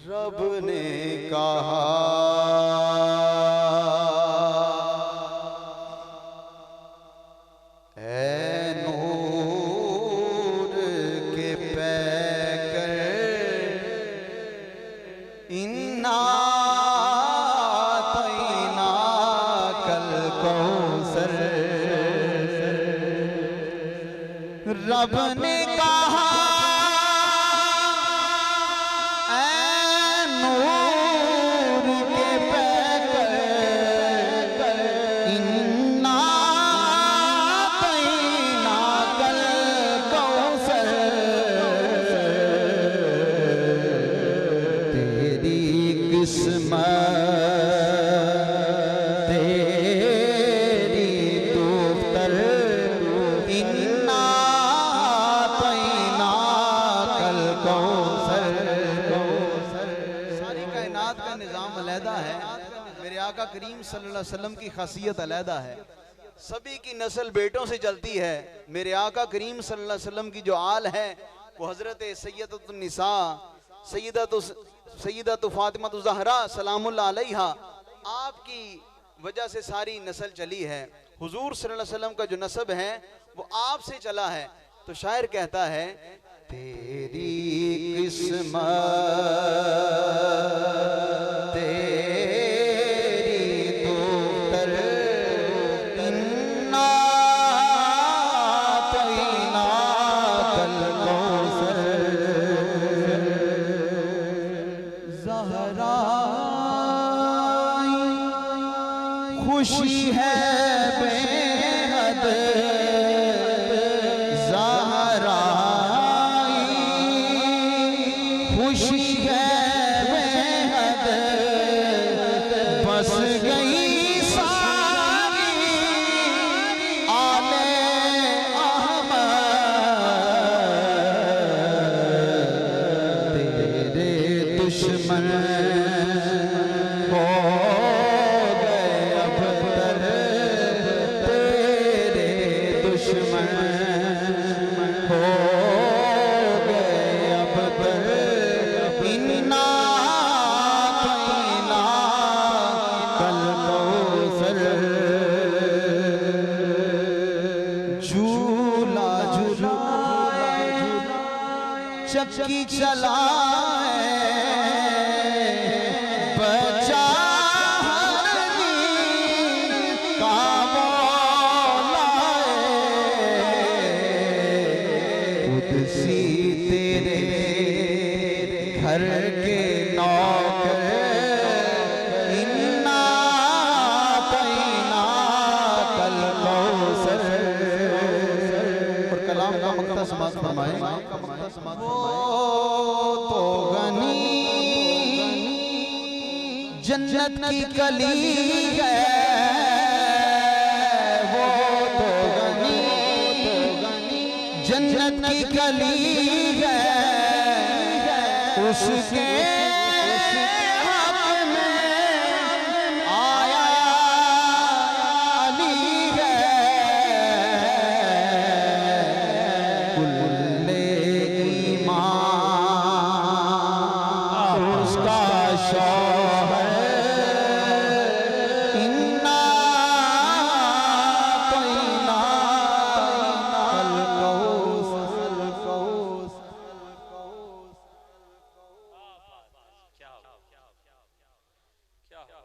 रब ने कहा ऐ नूर के पैकर इन्ना तैना कल कौसर। रब ने कहा करीम सल्लल्लाहु अलैहि वसल्लम की खासियत अलहदा है। सभी की नस्ल बेटों से चलती है। मेरे आका करीम सल्लल्लाहु अलैहि वसल्लम की जो आल है वो हजरत सैयदतुन निसा सैयदतु फातिमा ज़हरा सलामुल्लाह अलैहा आपकी वजह से सारी नस्ल चली है। हुजूर सल्लल्लाहु अलैहि वसल्लम का जो नस्ब है वो आपसे चला है। तो शायर कहता है तेरी किस्मत खुशी है बेहद ज़हराई, खुशी है बेहद बस गई सारी आले अहमद। तेरे दुश्मन चक्की चलाए बचा का कुदसी तेरे घर के नौकर इन्ना तैना कल कौसर। और कलाम का मक्ता समाज फरमाए वो तो गनी जन्नत की कली है, वो तो गनी जन्नत की कली है, उसके हक में आया अली है। उसका शौक